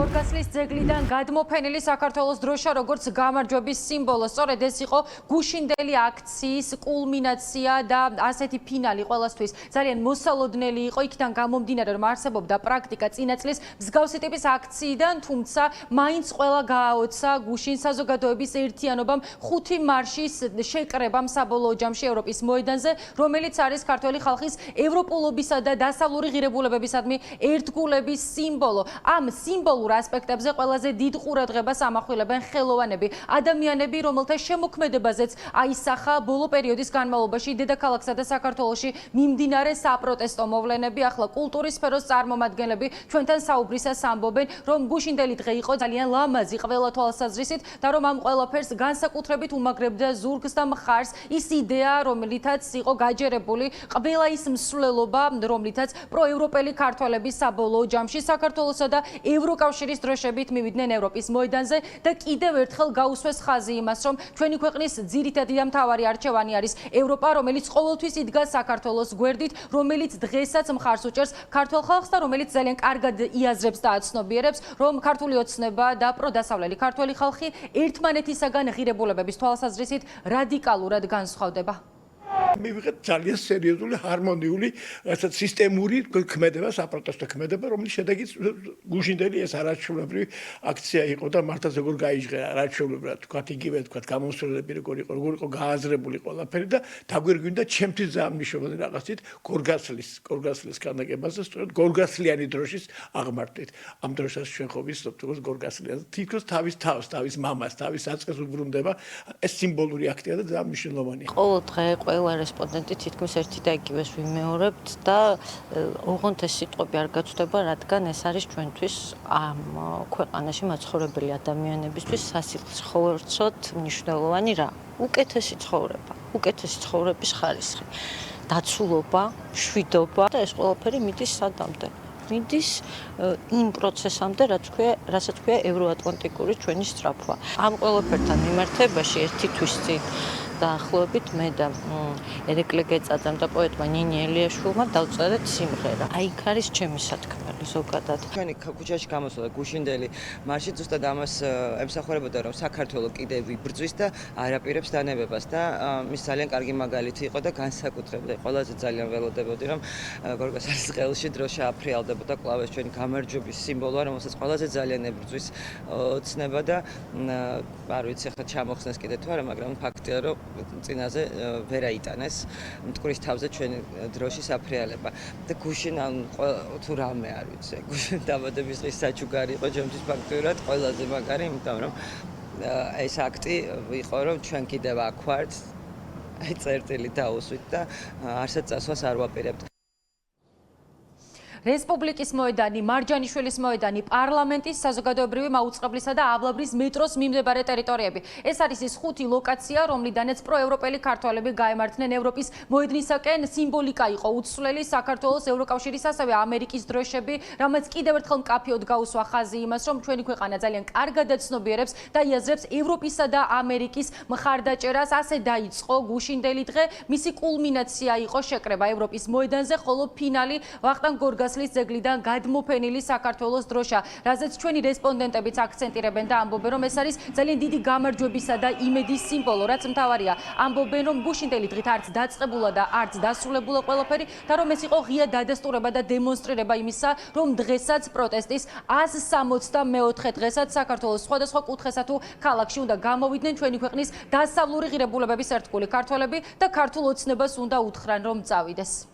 გორგასლის ძეგლიდან გადმოფენილი საქართველოს დროშა როგორც გამარჯვების სიმბოლო. სწორედ ეს იყო გუშინდელი აქციის კულმინაცია და ასეთი ფინალი ყველასთვის ძალიან მოსალოდნელი იყო. იქიდან გამომდინარე, რომ არსებობდა პრაქტიკა წინა წლის მსგავსი ტიპის აქციიდან, თუმცა მაინც ყველა გააოცა გუშინ საზოგადოების ერთიანობამ 5 მარშის შეკრებამ საბოლოო ჯამში ევროპის მოედანზე, რომელიც არის ქართველი ხალხის ევროპულობისა და დასავლური ღირებულებებისადმი ერთგულების სიმბოლო. ამ სიმბოლურ ასპექტებზე ყველაზე დიდ ყურადღებას ამახვილებენ ხელოვანები, ადამიანები, რომელთა შემოქმედებაზეც აისახა ბოლო პერიოდის განმავლობაში დედაქალაქსა და საქართველოში მიმდინარე საპროტესტო მოვლენები. ახლა კულტურის სფეროს წარმომადგენლები ჩვენთან საუბრისას ამბობენ, რომ გუშინდელი დღე იყო ძალიან ლამაზი ყველა თვალსაზრისით და რომ ამ ყველაფერს განსაკუთრებით უმაგრებდა ზურგს და მხარს ის იდეა, რომლითაც იყო გაჯერებული ყველა ის მსვლელობა, რომლითაც პროევროპელი ქართველები საბოლოო ჯამში საქართველოსა და ევროკავშირის დროშებით მივიდნენ ევროპის მოედანზე და კიდევ ერთხელ გაუსვეს ხაზი იმას, რომ ჩვენი ქვეყნის ძირითადი და მთავარი არჩევანი არის ევროპა, რომელიც ყოველთვის იდგა საქართველოს გვერდით, რომელიც დღესაც მხარს უჭერს ქართულ ხალხს და რომელიც ძალიან კარგად იაზრებს და აცნობიერებს, რომ ქართული ოცნება და პროდასავლელი ქართველი ხალხი ერთმანეთისაგან ღირებულებების თვალსაზრისით რადიკალურად განსხვავდება. მივიღეთ ძალიან სერიოზული, ჰარმონიული, ასეთ სისტემური ქმედება, საპროტესტო ქმედება, რომლის შედეგიც გუშინდელი ეს არაჩვეულებრივი აქცია იყო და მართლაც როგორ გაიჟღერა არაჩვეულებრივად, თქვათ იგივე, თქვათ გამოსვლელები როგორ იყო გააზრებული ყველაფერი და დაგვირგვინდა ჩემთვის ძალიან მნიშვნელოვანი რაღაცით გორგასლის განაგებაზე, სწორედ გორგასლიანი დროშის აღმართვით. ამ დროშას ჩვენ ხო ვიცნობთ, როგორც გორგასლიან, თითქოს თავის თავს, თავის მამას, თავის საწყეს უბრუნდება, ეს სიმბოლური აქტია და ძალიან მნიშვნელოვანია. ყოველ დღე ყველა რესპონდენტი თითქმის ერთი და იგივეს ვიმეორებთ და ოღონდ ეს სიტყვები არ გაცვდება, რადგან ეს არის ჩვენთვის ამ ქვეყანაში მაცხოვრებელი ადამიანებისთვის სასიხლორცოდ მნიშვნელოვანი რა. უკეთესი ცხოვრება, უკეთესი ცხოვრების ხარისხი, დაცულობა, მშვიდობა და ეს ყველაფერი მიდის სადამდე. მიდის იმ პროცესამდე, რასაც ქვია ევროატლანტიკური ჩვენი სწრაფვა. ამ ყველაფერთან მიმართებაში ერთი თვის წინ დაახლოებით მე და ერეკლე გეწაძემ და პოეტმა ნინი ელიაშვილმა დავწერეთ სიმღერა. აი იქ არის ჩემი სათქმელი ზოგადად. ჩვენი ქუჩაში გამოსვლა გუშინდელი მარში ზუსტად ამას ემსახურებოდა, რომ საქართველო კიდევ ვიბრძვის და არაპირებს დანებებას და მის ძალიან კარგი მაგალითი იყო და განსაკუთრებით ყველაზე ძალიან ველოდებოდი, რომ გორგასლის ყელში დროშა აფრიალდებოდა კვლავ ეს ჩვენი გამარჯვების სიმბოლოა, რომელსაც ყველაზე ძალიან ებრძვის ოცნება და არ ვიცი ახლა ჩამოხსნეს კიდე თუ არა, მაგრამ ფაქტია, რომ წინაზე ვერ აიტანეს მტკვრის თავზე ჩვენი დროშის აფრიალება და გუშინ თუ რამე არ ვიცი გუშინ დაბადების დღის საჩუქარი იყო ჩემთვის ფაქტურად ყველაზე მაგარი, იმიტომ რომ ეს აქტი იყო, რომ ჩვენ კიდევ აქ ვართ, აი წერტილი დაუსვით და არსად წასვლას არ ვაპირებთ. რესპუბლიკის მოედანი, მარჯანიშვილის მოედანი, პარლამენტის, საზოგადოებრივი მაუწყებლისა და ავლაბრის მეტროს მიმდებარე ტერიტორიები. ეს არის ის 5 ლოკაცია, რომლიდანაც პროევროპელი ქართველები გაემართნენ ევროპის მოედნისაკენ. სიმბოლიკა იყო უცვლელი საქართველოს, ევროკავშირის, ასევე ამერიკის დროშები, რამაც კიდევ ერთხელ მკაფიოდ გაუსვა ხაზი იმას, რომ ჩვენი ქვეყანა ძალიან კარგად აცნობიერებს და იაზრებს ევროპისა და ამერიკის მხარდაჭერას. ასე დაიწყო გუშინდელი დღე, მისი კულმინაცია იყო შეკრება ევროპის მოედანზე, ხოლო ფინალი ვახტანგ გორგასლის ძეგლიდან გადმოფენილი საქართველოს დროშა, რაზეც ჩვენი რესპონდენტებიც აქცენტირებენ და ამბობენ, რომ ეს არის ძალიან დიდი გამარჯვებისა და იმედის სიმბოლო, რაც მთავარია. ამბობენ, რომ გუშინდელი დღით არც დაწყებულა და არც დასრულებულა ყველაფერი და რომ ეს იყო ღია დადასტურება და დემონსტრირება იმისა, რომ დღესაც პროტესტის 164 დღესაც საქართველოს სხვადასხვა კუთხესა თუ ქალაქში უნდა გამოვიდნენ ჩვენი ქვეყნის დასავლური ღირებულებების ერთგული ქართველები და ქართულ ოცნებას უნდა უთხრან, რომ წავიდეს.